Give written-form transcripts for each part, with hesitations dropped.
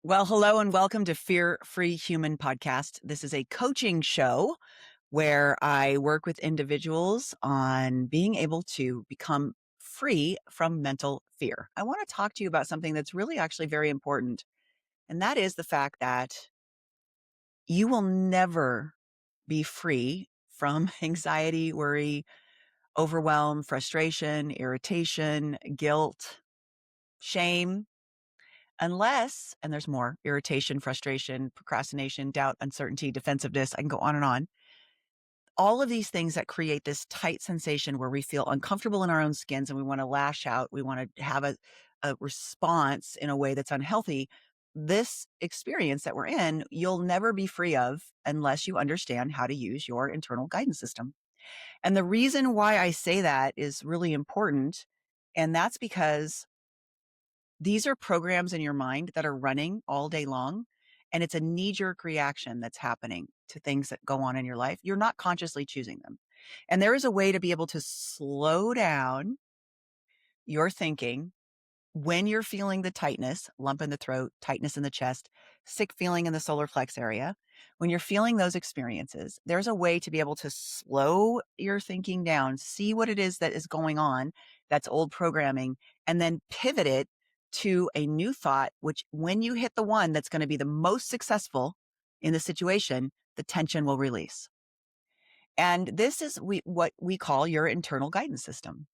Well, hello and welcome to Fear Free Human Podcast. This is a coaching show where I work with individuals on being able to become free from mental fear. I want to talk to you about something that's really actually very important, and that is the fact that you will never be free from anxiety, worry, overwhelm, frustration, irritation, guilt, shame, unless, and there's more, irritation, frustration, procrastination, doubt, uncertainty, defensiveness, I can go on and on. All of these things that create this tight sensation where we feel uncomfortable in our own skins and we want to lash out, we want to have a response in a way that's unhealthy. This experience that we're in, you'll never be free of unless you understand how to use your internal guidance system. And the reason why I say that is really important. And that's because these are programs in your mind that are running all day long, and it's a knee-jerk reaction that's happening to things that go on in your life. You're not consciously choosing them. And there is a way to be able to slow down your thinking when you're feeling the tightness, lump in the throat, tightness in the chest, sick feeling in the solar plex area. When you're feeling those experiences, there's a way to be able to slow your thinking down, see what it is that is going on, that's old programming, and then pivot it to a new thought, which when you hit the one that's going to be the most successful in the situation, the tension will release. And this is what we call your internal guidance system.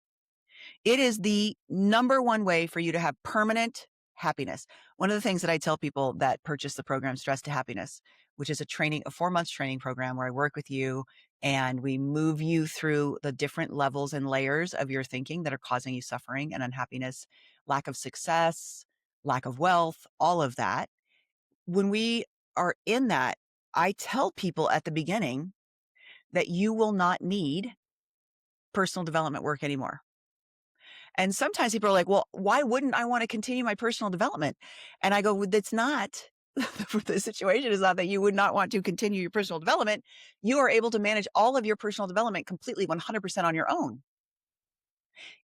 It is the number one way for you to have permanent happiness. One of the things that I tell people that purchase the program Stress to Happiness, which is a 4-month training program where I work with you and we move you through the different levels and layers of your thinking that are causing you suffering and unhappiness, lack of success, lack of wealth, all of that. When we are in that, I tell people at the beginning that you will not need personal development work anymore. And sometimes people are like, well, why wouldn't I want to continue my personal development? And I go, well, that's not the situation is not that you would not want to continue your personal development. You are able to manage all of your personal development completely 100% on your own.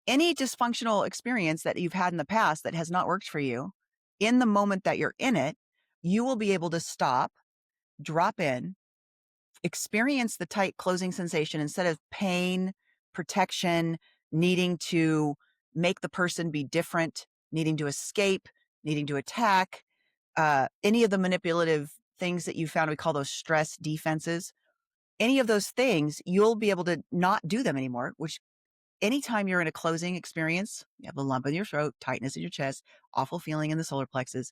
Any dysfunctional experience that you've had in the past that has not worked for you, in the moment that you're in it, you will be able to stop, drop in, experience the tight closing sensation instead of pain, protection, needing to make the person be different, needing to escape, needing to attack, any of the manipulative things that you found, we call those stress defenses. Any of those things, you'll be able to not do them anymore, which anytime you're in a closing experience, you have a lump in your throat, tightness in your chest, awful feeling in the solar plexus,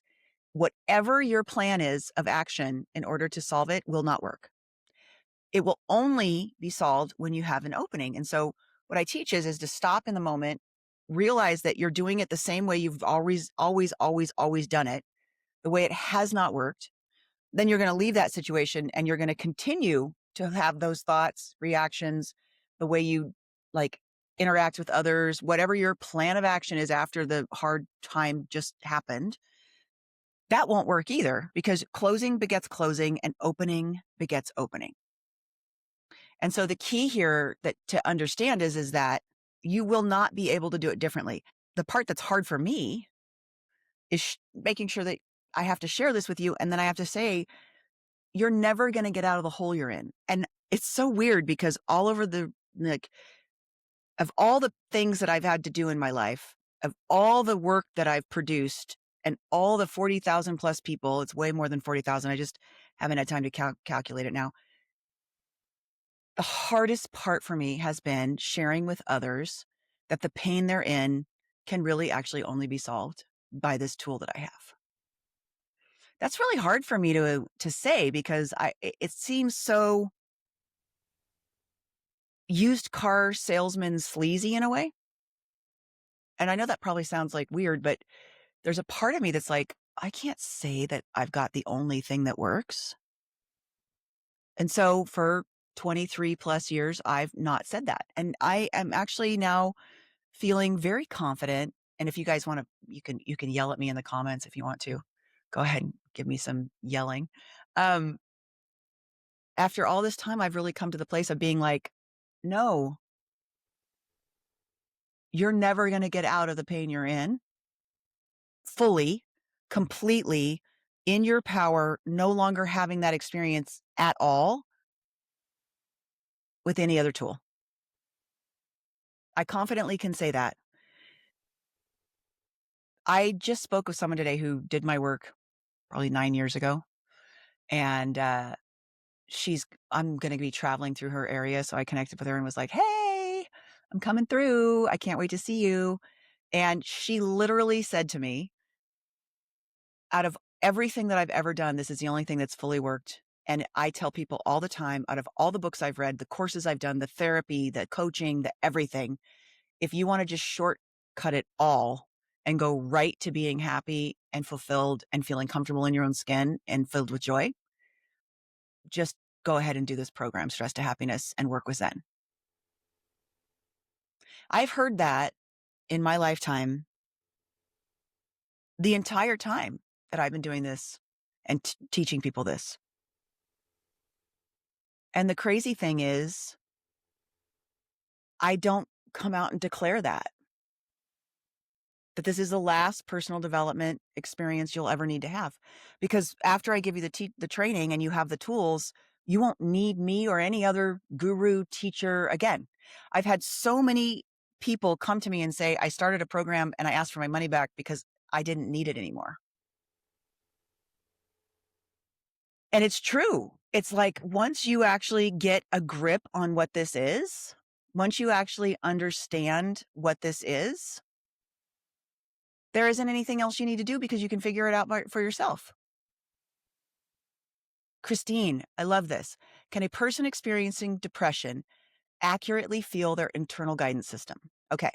whatever your plan is of action in order to solve it will not work. It will only be solved when you have an opening. And so what I teach is to stop in the moment, realize that you're doing it the same way you've always done it, the way it has not worked. Then you're going to leave that situation and you're going to continue to have those thoughts, reactions, the way you like interact with others, whatever your plan of action is after the hard time just happened. That won't work either because closing begets closing and opening begets opening. And so the key here that to understand is that you will not be able to do it differently. The part that's hard for me is making sure that I have to share this with you. And then I have to say, you're never going to get out of the hole you're in. And it's so weird because all over of all the things that I've had to do in my life, of all the work that I've produced and all the 40,000 plus people, it's way more than 40,000. I just haven't had time to calculate it now. The hardest part for me has been sharing with others that the pain they're in can really actually only be solved by this tool that I have. That's really hard for me to say because it seems so used car salesman sleazy in a way. And I know that probably sounds like weird, but there's a part of me that's like, I can't say that I've got the only thing that works. And so for 23 plus years, I've not said that. And I am actually now feeling very confident. And if you guys want to, you can yell at me in the comments if you want to. Go ahead and give me some yelling. After all this time, I've really come to the place of being like, no, you're never going to get out of the pain you're in fully, completely, in your power no longer having that experience at all with any other tool. I confidently can say that. I just spoke with someone today who did my work probably 9 years ago, and, she's I'm gonna be traveling through her area, so I connected with her and was like, "Hey, I'm coming through. I can't wait to see you." And she literally said to me, "Out of everything that I've ever done, this is the only thing that's fully worked." And I tell people all the time, out of all the books I've read, the courses I've done, the therapy, the coaching, the everything, if you wanna just shortcut it all and go right to being happy and fulfilled and feeling comfortable in your own skin and filled with joy, just go ahead and do this program, Stress to Happiness, and work with Zen. I've heard that in my lifetime, the entire time that I've been doing this and teaching people this. And the crazy thing is, I don't come out and declare that this is the last personal development experience you'll ever need to have. Because after I give you the training and you have the tools, you won't need me or any other guru teacher again. I've had so many people come to me and say, I started a program and I asked for my money back because I didn't need it anymore. And it's true. It's like once you actually get a grip on what this is, once you actually understand what this is, there isn't anything else you need to do because you can figure it out for yourself. Christine, I love this. Can a person experiencing depression accurately feel their internal guidance system? Okay.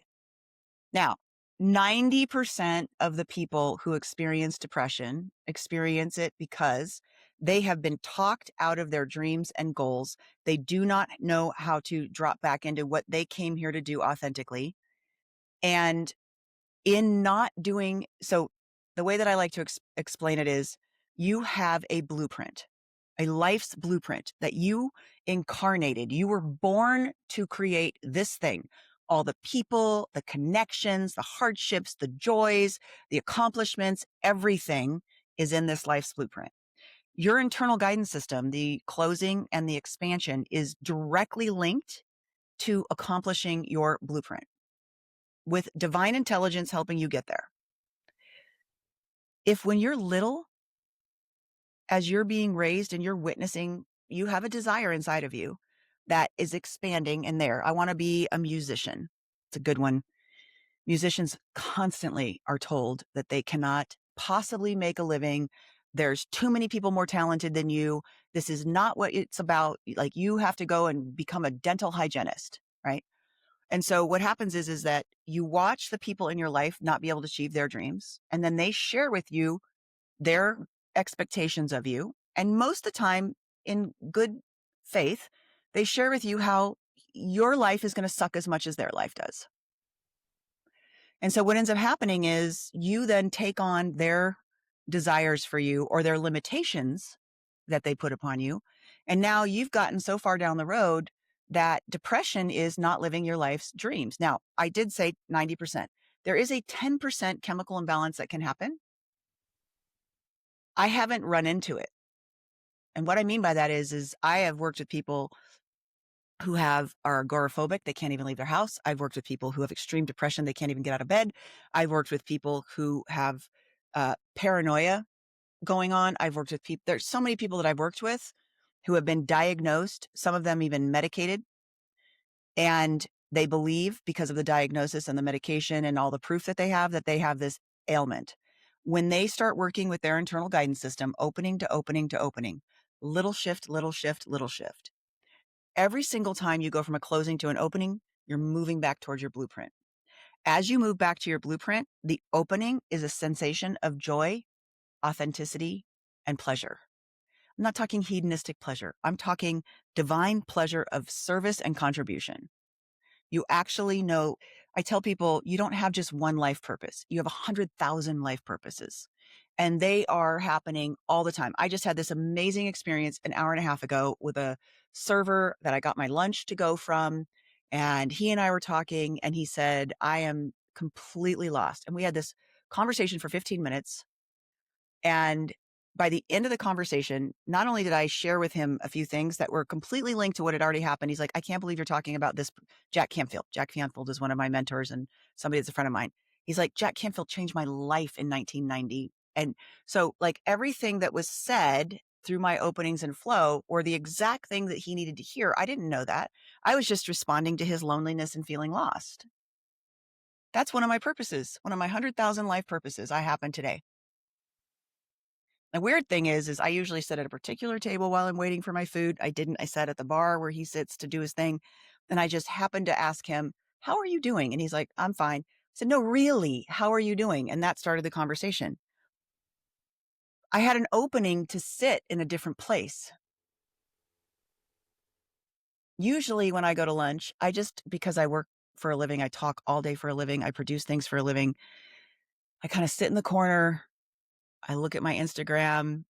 Now, 90% of the people who experience depression experience it because they have been talked out of their dreams and goals. They do not know how to drop back into what they came here to do authentically. And in not doing so, the way that I like to explain it is you have a blueprint, a life's blueprint that you incarnated. You were born to create this thing. All the people, the connections, the hardships, the joys, the accomplishments, everything is in this life's blueprint. Your internal guidance system, the closing and the expansion, is directly linked to accomplishing your blueprint with divine intelligence helping you get there. If when you're little, as you're being raised and you're witnessing, you have a desire inside of you that is expanding in there. I want to be a musician. It's a good one. Musicians constantly are told that they cannot possibly make a living. There's too many people more talented than you. This is not what it's about. Like you have to go and become a dental hygienist, right? And so what happens is that you watch the people in your life not be able to achieve their dreams, and then they share with you their expectations of you. And most of the time, in good faith, they share with you how your life is going to suck as much as their life does. And so what ends up happening is you then take on their desires for you or their limitations that they put upon you. And now you've gotten so far down the road that depression is not living your life's dreams. Now, I did say 90%. There is a 10% chemical imbalance that can happen. I haven't run into it. And what I mean by that is I have worked with people who are agoraphobic. They can't even leave their house. I've worked with people who have extreme depression. They can't even get out of bed. I've worked with people who have paranoia going on. I've worked with people. There's so many people that I've worked with who have been diagnosed, some of them even medicated, and they believe because of the diagnosis and the medication and all the proof that they have this ailment. When they start working with their internal guidance system, opening to opening to opening, little shift, little shift, little shift. Every single time you go from a closing to an opening, you're moving back towards your blueprint. As you move back to your blueprint, the opening is a sensation of joy, authenticity, and pleasure. I'm not talking hedonistic pleasure. I'm talking divine pleasure of service and contribution. You actually know, I tell people, you don't have just one life purpose. You have 100,000 life purposes, and they are happening all the time. I just had this amazing experience an hour and a half ago with a server that I got my lunch to go from. And he and I were talking, and he said, I am completely lost. And we had this conversation for 15 minutes. And by the end of the conversation, not only did I share with him a few things that were completely linked to what had already happened. He's like, "I can't believe you're talking about this." Jack Canfield. Jack Canfield is one of my mentors and somebody that's a friend of mine. He's like, "Jack Canfield changed my life in 1990." And so, like, everything that was said through my openings and flow were the exact thing that he needed to hear. I didn't know that. I was just responding to his loneliness and feeling lost. That's one of my purposes, one of my 100,000 life purposes I happen today. The weird thing is I usually sit at a particular table while I'm waiting for my food. I didn't. I sat at the bar where he sits to do his thing. And I just happened to ask him, "How are you doing?" And he's like, "I'm fine." I said, "No, really, how are you doing?" And that started the conversation. I had an opening to sit in a different place. Usually when I go to lunch, I just, because I work for a living, I talk all day for a living, I produce things for a living. I kind of sit in the corner. I look at my Instagram,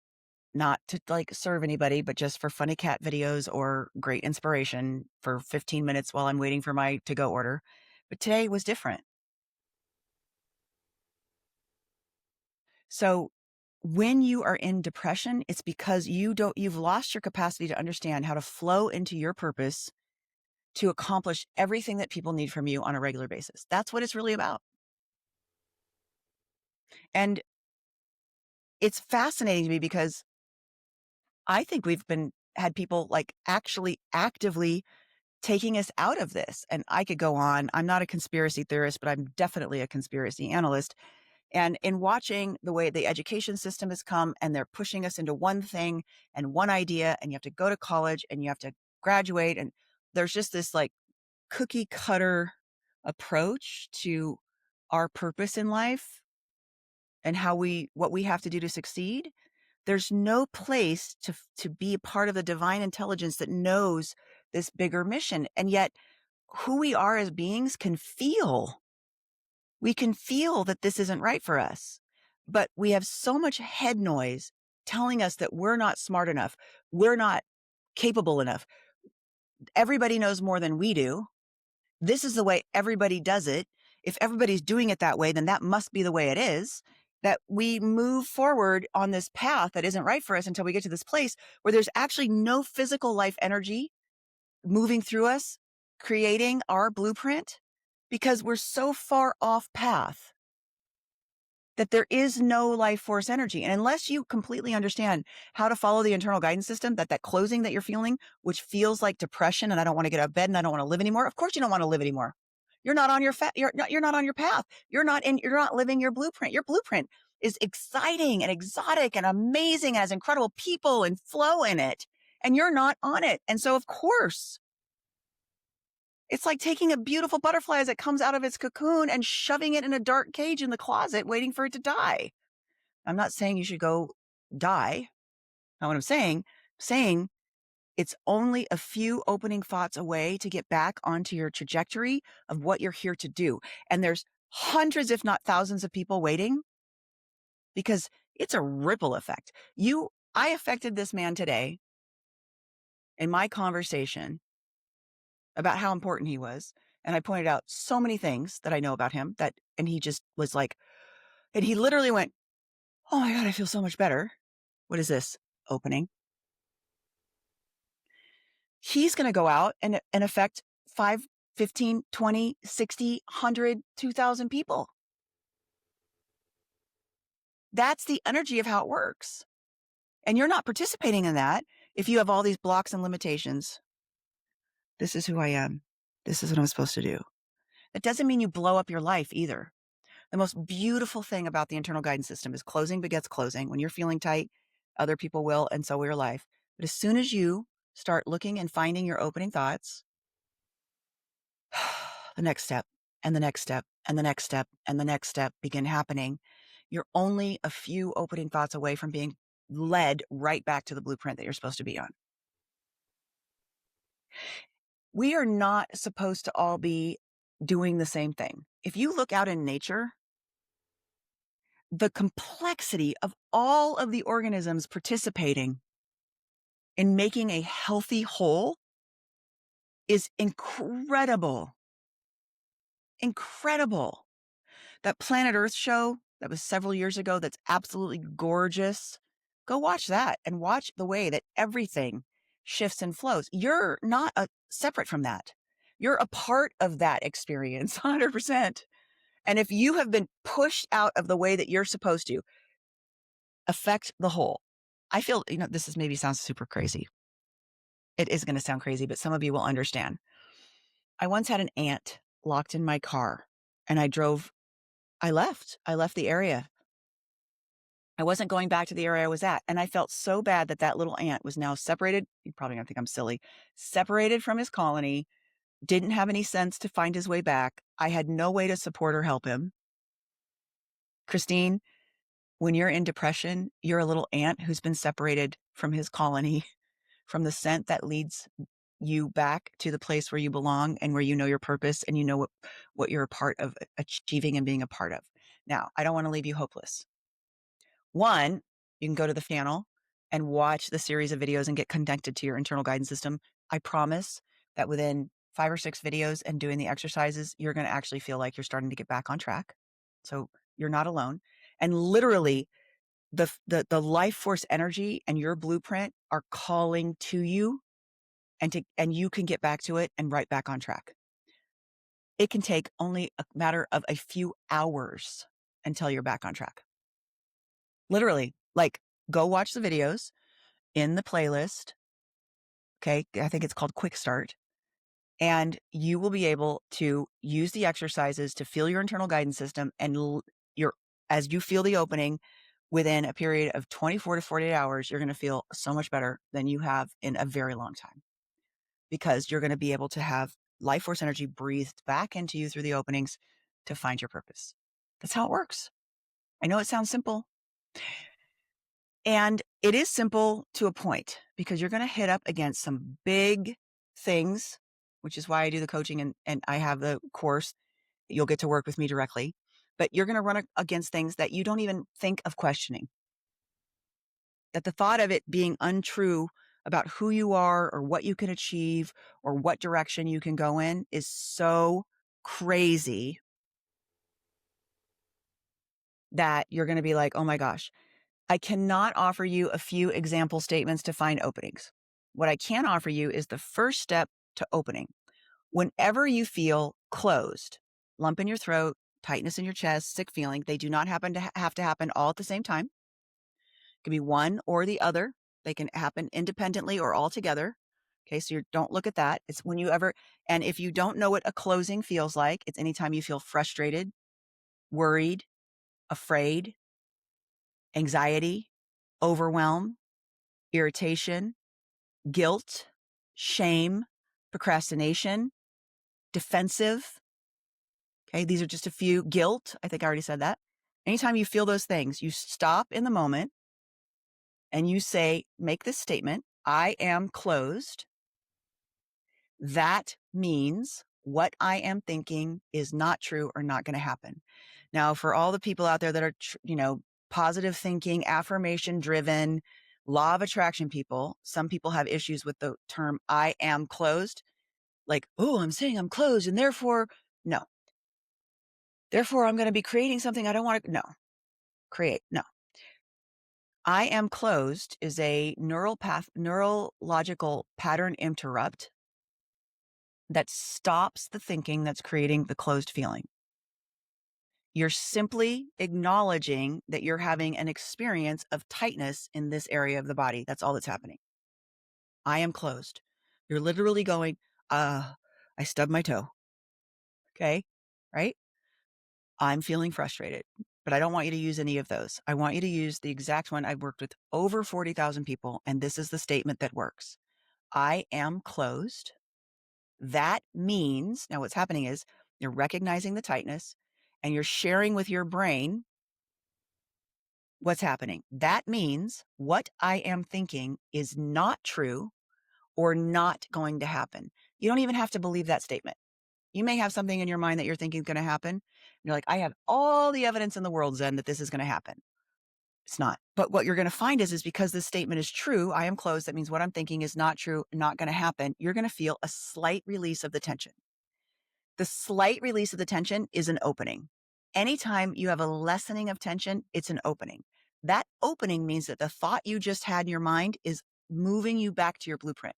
not to like serve anybody, but just for funny cat videos or great inspiration for 15 minutes while I'm waiting for my to go order. But today was different. So when you are in depression, it's because you've lost your capacity to understand how to flow into your purpose to accomplish everything that people need from you on a regular basis. That's what it's really about. And it's fascinating to me because I think had people like actually actively taking us out of this. And I could go on. I'm not a conspiracy theorist, but I'm definitely a conspiracy analyst. And in watching the way the education system has come and they're pushing us into one thing and one idea, and you have to go to college and you have to graduate. And there's just this like cookie cutter approach to our purpose in life and what we have to do to succeed. There's no place to be a part of the divine intelligence that knows this bigger mission. And yet who we are as beings we can feel that this isn't right for us. But we have so much head noise telling us that we're not smart enough. We're not capable enough. Everybody knows more than we do. This is the way everybody does it. If everybody's doing it that way, then that must be the way it is. That we move forward on this path that isn't right for us until we get to this place where there's actually no physical life energy moving through us, creating our blueprint, because we're so far off path that there is no life force energy. And unless you completely understand how to follow the internal guidance system, that closing that you're feeling, which feels like depression and I don't want to get out of bed and I don't want to live anymore. Of course you don't want to live anymore. You're not on you're not on your path. You're not living your blueprint. Your blueprint is exciting and exotic and amazing and has incredible people and flow in it. And you're not on it. And so of course, it's like taking a beautiful butterfly as it comes out of its cocoon and shoving it in a dark cage in the closet, waiting for it to die. I'm not saying you should go die. Not what I'm saying. Saying it's only a few opening thoughts away to get back onto your trajectory of what you're here to do. And there's hundreds, if not thousands of people waiting because it's a ripple effect. I affected this man today in my conversation about how important he was. And I pointed out so many things that I know about him and he just was like, and he literally went, "Oh my God, I feel so much better." What is this? Opening. He's going to go out and affect 5, 15, 20, 60, 100, 2,000 people. That's the energy of how it works. And you're not participating in that if you have all these blocks and limitations. This is who I am. This is what I'm supposed to do. That doesn't mean you blow up your life either. The most beautiful thing about the internal guidance system is closing begets closing. When you're feeling tight, other people will, and so will your life. But as soon as you start looking and finding your opening thoughts, the next step and the next step and the next step and the next step begin happening. You're only a few opening thoughts away from being led right back to the blueprint that you're supposed to be on. We are not supposed to all be doing the same thing. If you look out in nature, the complexity of all of the organisms participating in making a healthy whole is incredible. Incredible. That Planet Earth show that was several years ago, that's absolutely gorgeous. Go watch that and watch the way that everything shifts and flows. You're not separate from that. You're a part of that experience, 100%. And if you have been pushed out of the way that you're supposed to, affect the whole. I feel, this is maybe sounds super crazy. It is going to sound crazy, but some of you will understand. I once had an ant locked in my car and I left the area. I wasn't going back to the area I was at. And I felt so bad that that little ant was now separated. You're probably going to think I'm silly. Separated from his colony, didn't have any sense to find his way back. I had no way to support or help him. Christine, when you're in depression, you're a little ant who's been separated from his colony, from the scent that leads you back to the place where you belong and where you know your purpose and you know what you're a part of achieving and being a part of. Now, I don't want to leave you hopeless. One, you can go to the channel and watch the series of videos and get connected to your internal guidance system. I promise that within 5 or 6 videos and doing the exercises, you're going to actually feel like you're starting to get back on track. So you're not alone. And literally, the life force energy and your blueprint are calling to you, and you can get back to it and right back on track. It can take only a matter of a few hours until you're back on track. Literally, like, go watch the videos in the playlist. Okay. I think it's called Quick Start. And you will be able to use the exercises to feel your internal guidance system. And as you feel the opening within a period of 24 to 48 hours, you're going to feel so much better than you have in a very long time, because you're going to be able to have life force energy breathed back into you through the openings to find your purpose. That's how it works. I know it sounds simple. And it is simple to a point, because you're going to hit up against some big things, which is why I do the coaching and I have the course. You'll get to work with me directly, but you're going to run against things that you don't even think of questioning. That the thought of it being untrue about who you are or what you can achieve or what direction you can go in is so crazy that you're going to be like, oh my gosh, I cannot offer you a few example statements to find openings. What I can offer you is the first step to opening. Whenever you feel closed, lump in your throat, tightness in your chest, sick feeling, they do not happen to have to happen all at the same time. It can be one or the other. They can happen independently or all together. Okay, so don't look at that. It's when you ever, and if you don't know what a closing feels like, it's anytime you feel frustrated, worried, afraid, anxiety, overwhelm, irritation, guilt, shame, procrastination, defensive. Okay, these are just a few. Guilt, I think I already said that. Anytime you feel those things, you stop in the moment and you say, make this statement, I am closed. That means what I am thinking is not true or not going to happen. Now, for all the people out there that are, positive thinking, affirmation driven, law of attraction people, some people have issues with the term I am closed. Like, oh, I'm saying I'm closed and therefore, no. Therefore, I'm going to be creating something I don't want to, no. Create, no. I am closed is a neurological pattern interrupt that stops the thinking that's creating the closed feeling. You're simply acknowledging that you're having an experience of tightness in this area of the body. That's all that's happening. I am closed. You're literally going, I stubbed my toe. Okay. Right. I'm feeling frustrated, but I don't want you to use any of those. I want you to use the exact one. I've worked with over 40,000 people, and this is the statement that works. I am closed. That means, now what's happening is you're recognizing the tightness and you're sharing with your brain what's happening. That means what I am thinking is not true or not going to happen. You don't even have to believe that statement. You may have something in your mind that you're thinking is going to happen. And you're like, I have all the evidence in the world, Zen, that this is going to happen. It's not. But what you're going to find is because this statement is true, I am closed. That means what I'm thinking is not true, not going to happen. You're going to feel a slight release of the tension. The slight release of the tension is an opening. Anytime you have a lessening of tension, it's an opening. That opening means that the thought you just had in your mind is moving you back to your blueprint.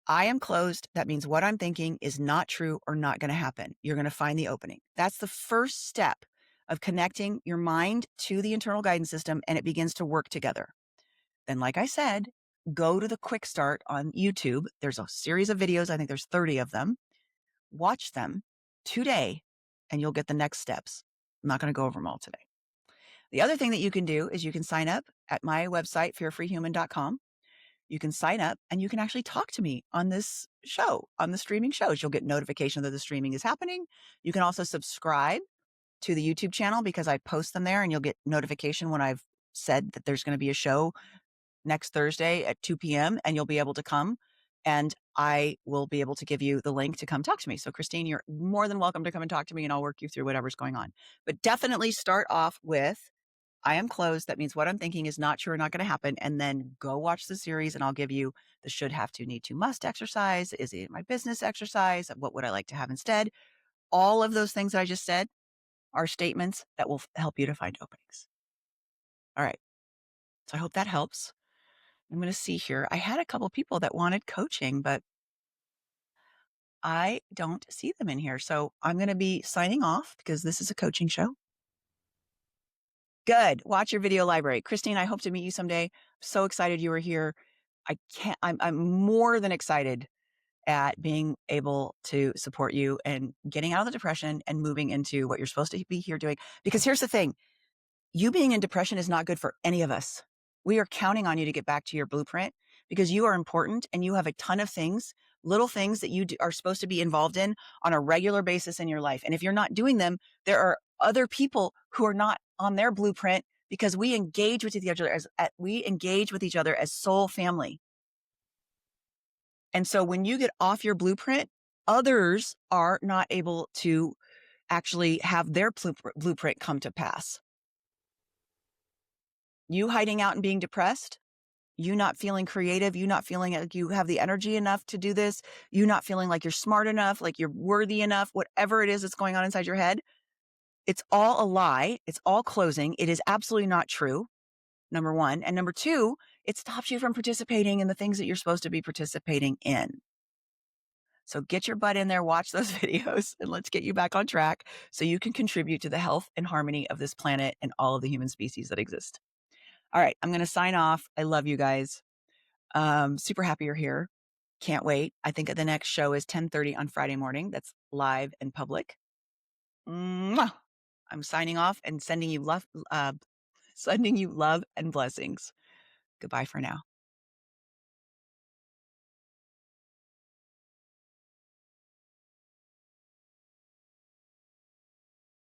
I am closed. That means what I'm thinking is not true or not going to happen. You're going to find the opening. That's the first step of connecting your mind to the internal guidance system, and it begins to work together. Then, like I said, go to the quick start on YouTube. There's a series of videos. I think there's 30 of them. Watch them today, and you'll get the next steps. I'm not going to go over them all today. The other thing that you can do is you can sign up at my website, fearfreehuman.com. You can sign up and you can actually talk to me on this show, on the streaming shows. You'll get notification that the streaming is happening. You can also subscribe to the YouTube channel because I post them there, and you'll get notification when I've said that there's going to be a show next Thursday at 2 p.m. and you'll be able to come, and I will be able to give you the link to come talk to me. So Christine, you're more than welcome to come and talk to me, and I'll work you through whatever's going on. But definitely start off with, I am closed. That means what I'm thinking is not true or not going to happen. And then go watch the series, and I'll give you the should, have to, need to, must exercise. Is it my business exercise? What would I like to have instead? All of those things that I just said are statements that will help you to find openings. All right. So I hope that helps. I'm going to see here. I had a couple people that wanted coaching, but I don't see them in here. So I'm going to be signing off because this is a coaching show. Good. Watch your video library. Christine, I hope to meet you someday. I'm so excited you were here. I'm more than excited at being able to support you and getting out of the depression and moving into what you're supposed to be here doing. Because here's the thing, you being in depression is not good for any of us. We are counting on you to get back to your blueprint because you are important and you have a ton of things, little things that you are supposed to be involved in on a regular basis in your life. And if you're not doing them, there are other people who are not on their blueprint because we engage with each other as soul family. And so when you get off your blueprint, others are not able to actually have their blueprint come to pass. You hiding out and being depressed, you not feeling creative, you not feeling like you have the energy enough to do this, you not feeling like you're smart enough, like you're worthy enough, whatever it is that's going on inside your head, it's all a lie. It's all closing. It is absolutely not true, number one. And number two, it stops you from participating in the things that you're supposed to be participating in. So get your butt in there, watch those videos, and let's get you back on track so you can contribute to the health and harmony of this planet and all of the human species that exist. All right, I'm going to sign off. I love you guys. Super happy you're here. Can't wait. I think the next show is 10:30 on Friday morning. That's live and public. Mwah! I'm signing off and sending you love and blessings. Goodbye for now.